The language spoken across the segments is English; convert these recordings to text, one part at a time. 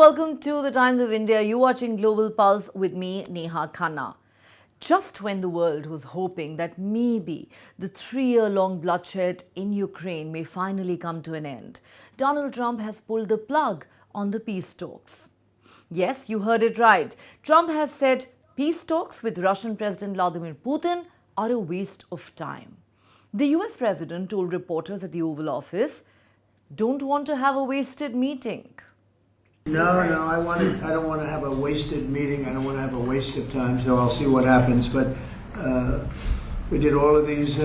welcome to the Times of India. You're watching Global Pulse with me, Neha Khanna. Just when the world was hoping that maybe the 3-year-long bloodshed in Ukraine may finally come to an end, Donald Trump has pulled the plug on the peace talks. Yes, you heard it right. Trump has said peace talks with Russian President Vladimir Putin are a waste of time. The US president told reporters at the Oval Office, "Don't want to have a wasted meeting." No, I don't want to have a wasted meeting. I don't want to have a waste of time, so I'll see what happens. But we did all of these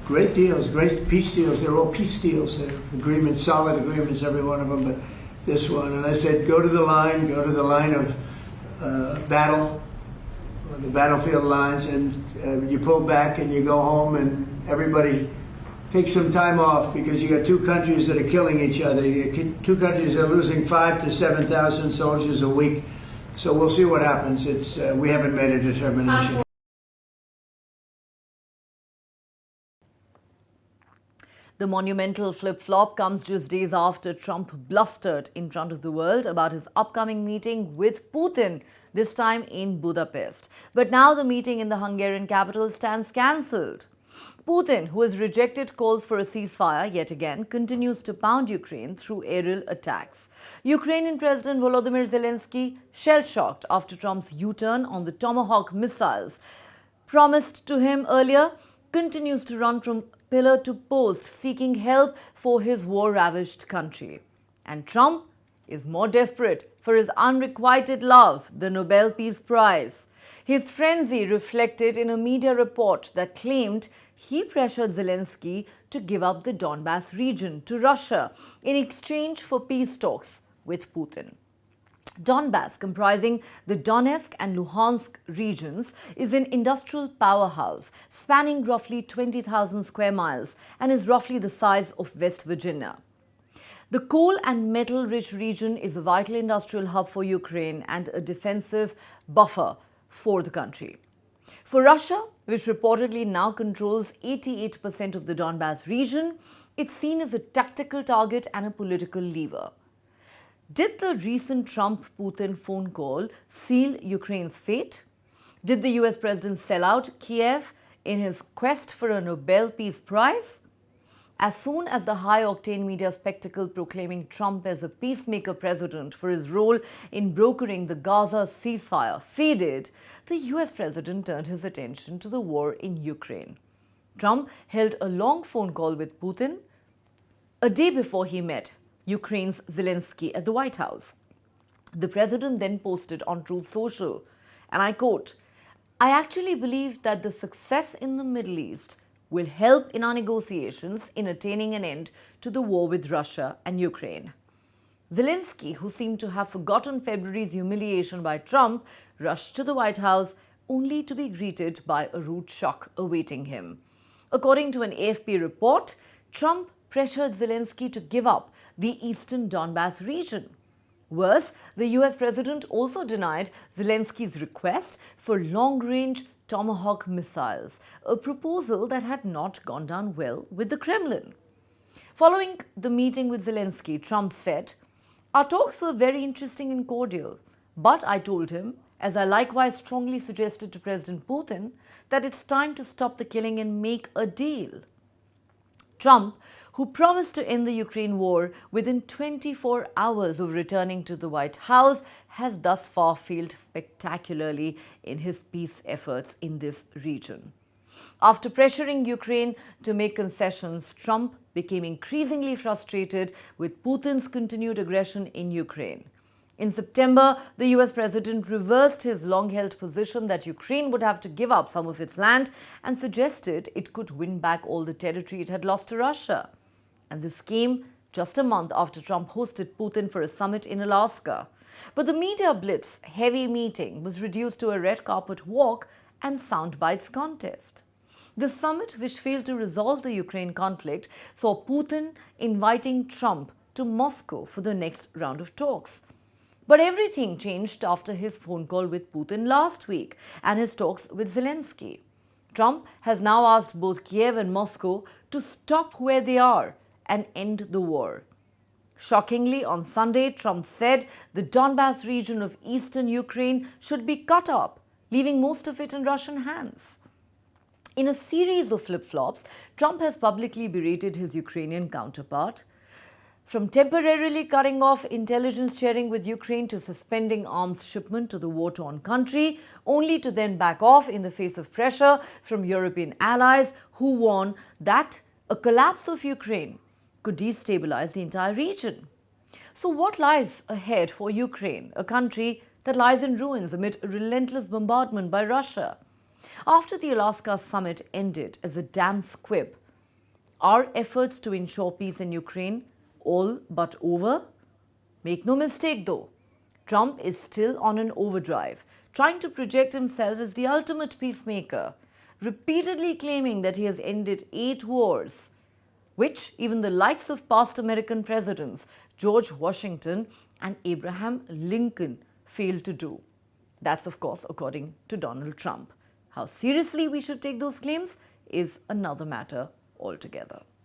great deals, great peace deals. They're all peace deals. They're agreements, solid agreements, every one of them. But this one, and I said, go to the line of battle, the battlefield lines, and you pull back and you go home, and everybody take some time off, because you got two countries that are killing each other. Two countries that are losing 5,000 to 7,000 soldiers a week. So we'll see what happens. We haven't made a determination. The monumental flip-flop comes just days after Trump blustered in front of the world about his upcoming meeting with Putin, this time in Budapest. But now the meeting in the Hungarian capital stands cancelled. Putin, who has rejected calls for a ceasefire yet again, continues to pound Ukraine through aerial attacks. Ukrainian President Volodymyr Zelensky, shell-shocked after Trump's U-turn on the Tomahawk missiles promised to him earlier, continues to run from pillar to post, seeking help for his war-ravaged country. And Trump is more desperate for his unrequited love, the Nobel Peace Prize. His frenzy reflected in a media report that claimed he pressured Zelensky to give up the Donbass region to Russia in exchange for peace talks with Putin. Donbass, comprising the Donetsk and Luhansk regions, is an industrial powerhouse spanning roughly 20,000 square miles and is roughly the size of West Virginia. The coal and metal-rich region is a vital industrial hub for Ukraine and a defensive buffer for the country. For Russia, which reportedly now controls 88% of the Donbass region, it's seen as a tactical target and a political lever. Did the recent Trump-Putin phone call seal Ukraine's fate? Did the US president sell out Kiev in his quest for a Nobel Peace Prize? As soon as the high-octane media spectacle proclaiming Trump as a peacemaker president for his role in brokering the Gaza ceasefire faded, the US president turned his attention to the war in Ukraine. Trump held a long phone call with Putin a day before he met Ukraine's Zelensky at the White House. The president then posted on Truth Social, and I quote, "I actually believe that the success in the Middle East will help in our negotiations in attaining an end to the war with Russia and Ukraine." Zelensky, who seemed to have forgotten February's humiliation by Trump, rushed to the White House only to be greeted by a rude shock awaiting him. According to an AFP report, Trump pressured Zelensky to give up the eastern Donbass region. Worse, the US president also denied Zelensky's request for long-range Tomahawk missiles, a proposal that had not gone down well with the Kremlin. Following the meeting with Zelensky, Trump said, "Our talks were very interesting and cordial, but I told him, as I likewise strongly suggested to President Putin, that it's time to stop the killing and make a deal." Trump, who promised to end the Ukraine war within 24 hours of returning to the White House, has thus far failed spectacularly in his peace efforts in this region. After pressuring Ukraine to make concessions, Trump became increasingly frustrated with Putin's continued aggression in Ukraine. In September, the US president reversed his long-held position that Ukraine would have to give up some of its land and suggested it could win back all the territory it had lost to Russia. And this came just a month after Trump hosted Putin for a summit in Alaska. But the media blitz-heavy meeting was reduced to a red carpet walk and soundbites contest. The summit, which failed to resolve the Ukraine conflict, saw Putin inviting Trump to Moscow for the next round of talks. But everything changed after his phone call with Putin last week and his talks with Zelensky. Trump has now asked both Kiev and Moscow to stop where they are and end the war. Shockingly, on Sunday, Trump said the Donbass region of eastern Ukraine should be cut up, leaving most of it in Russian hands. In a series of flip-flops, Trump has publicly berated his Ukrainian counterpart. From temporarily cutting off intelligence sharing with Ukraine to suspending arms shipment to the war-torn country, only to then back off in the face of pressure from European allies who warn that a collapse of Ukraine could destabilize the entire region. So what lies ahead for Ukraine, a country that lies in ruins amid a relentless bombardment by Russia? After the Alaska summit ended as a damn squib, are efforts to ensure peace in Ukraine all but over? Make no mistake though, Trump is still on an overdrive, trying to project himself as the ultimate peacemaker, repeatedly claiming that he has ended 8 wars, which even the likes of past American presidents George Washington and Abraham Lincoln failed to do. That's, of course, according to Donald Trump. How seriously we should take those claims is another matter altogether.